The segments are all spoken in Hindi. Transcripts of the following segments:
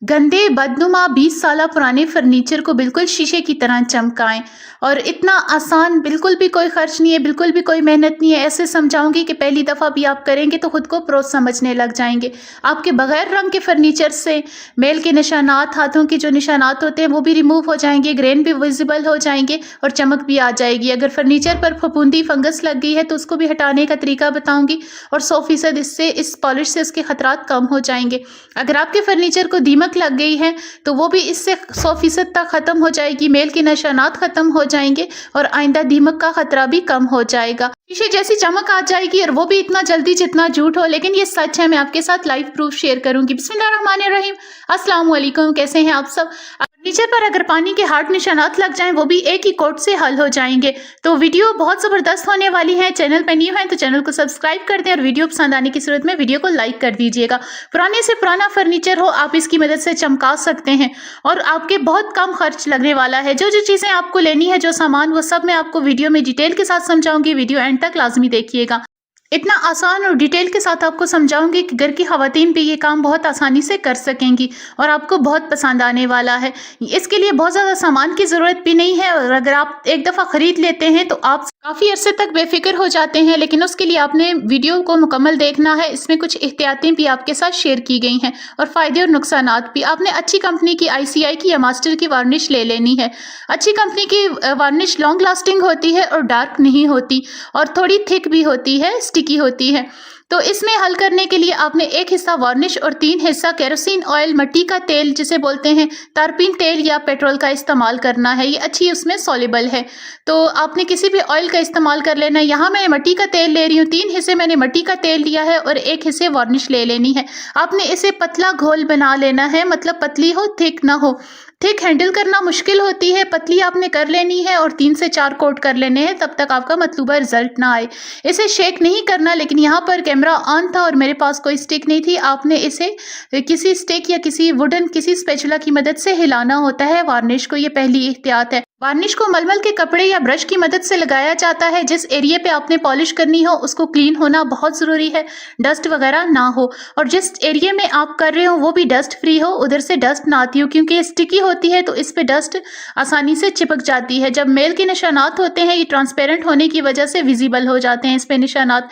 गंदे बदनुमा 20 साल पुराने फर्नीचर को बिल्कुल शीशे की तरह चमकाएं। और इतना आसान, बिल्कुल भी कोई खर्च नहीं है, बिल्कुल भी कोई मेहनत नहीं है। ऐसे समझाऊंगी कि पहली दफ़ा भी आप करेंगे तो खुद को प्रो समझने लग जाएंगे। आपके बगैर रंग के फर्नीचर से मेल के निशानात, हाथों के जो निशानात होते हैं वो भी रिमूव हो जाएंगे, ग्रेन भी विजिबल हो जाएंगे और चमक भी आ जाएगी। अगर फर्नीचर पर फफूंदी फंगस लग गई है तो उसको भी हटाने का तरीका बताऊंगी और 100% इससे, इस पॉलिश से उसके खतरात कम हो जाएंगे। अगर आपके फर्नीचर को दीमक लग गई है तो वो भी इससे 100% तक खत्म हो जाएगी, मेल के निशानात खत्म हो जाएंगे और आइंदा दीमक का खतरा भी कम हो जाएगा। शीशे जैसी चमक आ जाएगी और वो भी इतना जल्दी जितना झूठ हो, लेकिन ये सच है। मैं आपके साथ लाइव प्रूफ शेयर करूंगी। बिस्मिल्लाहिर्रहमानिर्रहीम। अस्सलाम वालेकुम, कैसे हैं आप सब। फर्नीचर पर अगर पानी के हार्ड निशानात लग जाएं वो भी एक ही कोट से हल हो जाएंगे। तो वीडियो बहुत ज़बरदस्त होने वाली है। चैनल पर न्यू है तो चैनल को सब्सक्राइब कर दें और वीडियो पसंद आने की सूरत में वीडियो को लाइक कर दीजिएगा। पुराने से पुराना फर्नीचर हो, आप इसकी मदद से चमका सकते हैं और आपके बहुत कम खर्च लगने वाला है। जो जो चीज़ें आपको लेनी है, जो सामान, वो सब मैं आपको वीडियो में डिटेल के साथ समझाऊंगी। वीडियो एंड तक लाजमी देखिएगा। इतना आसान और डिटेल के साथ आपको समझाऊंगी कि घर की खवातीन भी ये काम बहुत आसानी से कर सकेंगी और आपको बहुत पसंद आने वाला है। इसके लिए बहुत ज़्यादा सामान की ज़रूरत भी नहीं है और अगर आप एक दफ़ा ख़रीद लेते हैं तो आप काफ़ी अरसे तक बेफिक्र हो जाते हैं। लेकिन उसके लिए आपने वीडियो को मुकम्मल देखना है। इसमें कुछ एहतियातें भी आपके साथ शेयर की गई हैं और फ़ायदे और नुकसानात भी। आपने अच्छी कंपनी की ICI की या मास्टर की वार्निश ले लेनी है। अच्छी कंपनी की वार्निश लॉन्ग लास्टिंग होती है और डार्क नहीं होती और थोड़ी थिक भी होती है, की होती है। तो इसमें हल करने के लिए आपने 1 हिस्सा वार्निश और 3 हिस्सा केरोसिन ऑयल, मिट्टी का तेल जिसे बोलते हैं, तारपीन तेल या पेट्रोल का इस्तेमाल करना है। ये अच्छी उसमें सॉल्युबल है, तो आपने किसी भी ऑयल का इस्तेमाल कर लेना है। यहाँ मैं मिट्टी का तेल ले रही हूँ। 3 हिस्से मैंने मिट्टी का तेल लिया है और 1 हिस्से वार्निश ले लेनी है। आपने इसे पतला घोल बना लेना है, मतलब पतली हो, थिक ना हो। थिक हैंडल करना मुश्किल होती है, पतली आपने कर लेनी है और 3 से 4 कोट कर लेने हैं, तब तक आपका मतलूबा रिजल्ट ना आए। इसे शेक नहीं करना, लेकिन यहाँ पर कैमरा ऑन था और मेरे पास कोई स्टिक नहीं थी। आपने इसे किसी स्टिक या किसी वुडन, किसी स्पैचुला की मदद से हिलाना होता है वार्निश को। ये पहली एहतियात है। वार्निश को मलमल के कपड़े या ब्रश की मदद से लगाया जाता है। जिस एरिया पे आपने पॉलिश करनी हो उसको क्लीन होना बहुत ज़रूरी है, डस्ट वगैरह ना हो। और जिस एरिया में आप कर रहे हो वो भी डस्ट फ्री हो, उधर से डस्ट ना आती हो, क्योंकि ये स्टिकी होती है तो इस पे डस्ट आसानी से चिपक जाती है। जब मेल के निशानात होते हैं ये ट्रांसपेरेंट होने की वजह से विजिबल हो जाते हैं इस पे निशानात।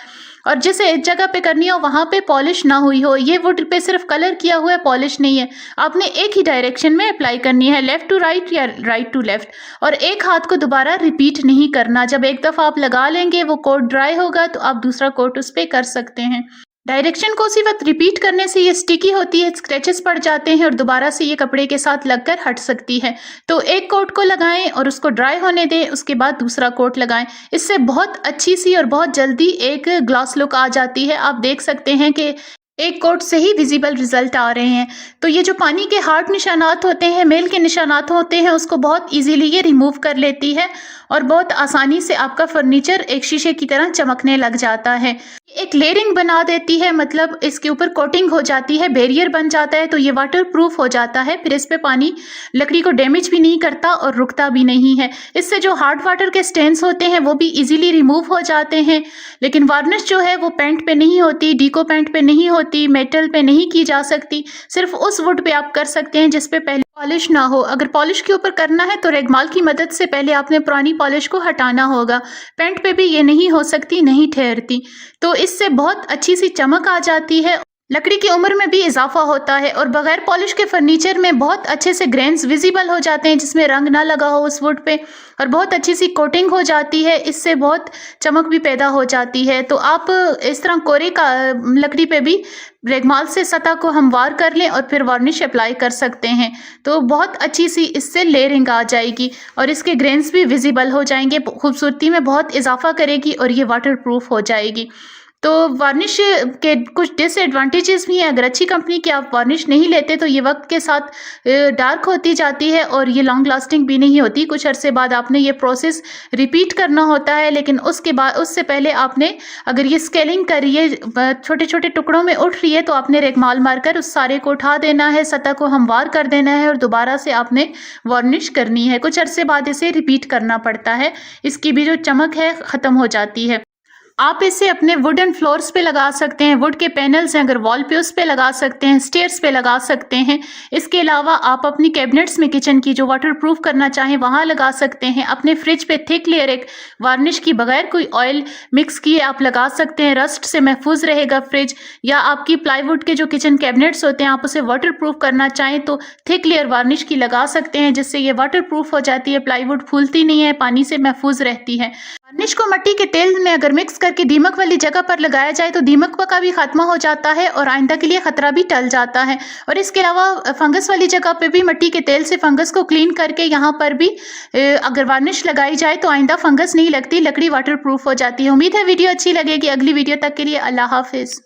और जिस जगह पे करनी हो वहाँ पे पॉलिश ना हुई हो। ये वुड पे सिर्फ कलर किया हुआ है, पॉलिश नहीं है। आपने एक ही डायरेक्शन में अप्लाई करनी है, लेफ्ट टू राइट या राइट टू लेफ्ट, और एक हाथ को दोबारा रिपीट नहीं करना। जब एक दफ़ा आप लगा लेंगे वो कोट ड्राई होगा तो आप दूसरा कोट उस पर कर सकते हैं। डायरेक्शन को उसी वक्त रिपीट करने से ये स्टिकी होती है, स्क्रैचेस पड़ जाते हैं और दोबारा से ये कपड़े के साथ लगकर हट सकती है। तो एक कोट को लगाएं और उसको ड्राई होने दें, उसके बाद दूसरा कोट लगाएं। इससे बहुत अच्छी सी और बहुत जल्दी एक ग्लास लुक आ जाती है। आप देख सकते हैं कि एक कोट से ही विजिबल रिजल्ट आ रहे हैं। तो ये जो पानी के हार्ड निशानात होते हैं, मेल के निशानात होते हैं, उसको बहुत इजीली ये रिमूव कर लेती है और बहुत आसानी से आपका फर्नीचर एक शीशे की तरह चमकने लग जाता है। एक लेयरिंग बना देती है, मतलब इसके ऊपर कोटिंग हो जाती है, बैरियर बन जाता है, तो ये वाटर प्रूफ हो जाता है। फिर इस पे पानी लकड़ी को डैमेज भी नहीं करता और रुकता भी नहीं है। इससे जो हार्ड वाटर के स्टेन्स होते हैं वो भी इजीली रिमूव हो जाते हैं। लेकिन वार्निश जो है वो पेंट पे नहीं होती, डीको पेंट पे नहीं होती, मेटल पे नहीं की जा सकती। सिर्फ उस वुड पे आप कर सकते हैं जिस पे पहले पॉलिश ना हो। अगर पॉलिश के ऊपर करना है तो रेगमाल की मदद से पहले आपने पुरानी पॉलिश को हटाना होगा। पेंट पे भी ये नहीं हो सकती, नहीं ठहरती, तो इससे बहुत अच्छी सी चमक आ जाती है। लकड़ी की उम्र में भी इजाफा होता है और बगैर पॉलिश के फर्नीचर में बहुत अच्छे से ग्रेन्स विजिबल हो जाते हैं जिसमें रंग ना लगा हो उस वुड पे, और बहुत अच्छी सी कोटिंग हो जाती है। इससे बहुत चमक भी पैदा हो जाती है। तो आप इस तरह कोरे का लकड़ी पे भी रेगमाल से सतह को हमवार कर लें और फिर वार्निश अप्लाई कर सकते हैं, तो बहुत अच्छी सी इससे लेयरिंग आ जाएगी और इसके ग्रेन्स भी विजिबल हो जाएंगे, खूबसूरती में बहुत इजाफा करेगी और ये वाटर प्रूफ हो जाएगी। तो वार्निश के कुछ डिसएडवांटेजेस भी हैं। अगर अच्छी कंपनी की आप वार्निश नहीं लेते तो ये वक्त के साथ डार्क होती जाती है और ये लॉन्ग लास्टिंग भी नहीं होती। कुछ अरसे बाद आपने ये प्रोसेस रिपीट करना होता है, लेकिन उसके बाद, उससे पहले आपने, अगर ये स्केलिंग कर रही है, छोटे छोटे टुकड़ों में उठ रही है, तो आपने रेगमाल मारकर उस सारे को उठा देना है, सतह को हमवार कर देना है और दोबारा से आपने वार्निश करनी है। कुछ अरसे बाद इसे रिपीट करना पड़ता है, इसकी भी जो चमक है ख़त्म हो जाती है। आप इसे अपने वुडन फ्लोर्स पे लगा सकते हैं, वुड के पैनल्स हैं अगर वॉल पे उस पे लगा सकते हैं, स्टेयर्स पे लगा सकते हैं। इसके अलावा आप अपनी कैबिनेट्स में किचन की जो वाटरप्रूफ करना चाहें वहाँ लगा सकते हैं। अपने फ्रिज पे थिक लेयर एक वार्निश की बगैर कोई ऑयल मिक्स किए आप लगा सकते हैं, रस्ट से महफूज रहेगा फ्रिज। या आपकी प्लाईवुड के जो किचन कैबिनेट्स होते हैं आप उसे वाटरप्रूफ करना चाहें तो थिक लेयर वार्निश की लगा सकते हैं, जिससे ये वाटरप्रूफ हो जाती है, प्लाईवुड फूलती नहीं है, पानी से महफूज रहती है। वार्निश को मिट्टी के तेल में अगर मिक्स करके दीमक वाली जगह पर लगाया जाए तो दीमक का भी खात्मा हो जाता है और आइंदा के लिए खतरा भी टल जाता है। और इसके अलावा फंगस वाली जगह पे भी मिट्टी के तेल से फंगस को क्लीन करके यहाँ पर भी अगर वार्निश लगाई जाए तो आइंदा फंगस नहीं लगती, लकड़ी वाटरप्रूफ हो जाती है। उम्मीद है वीडियो अच्छी लगेगी। अगली वीडियो तक के लिए अल्लाह हाफिज।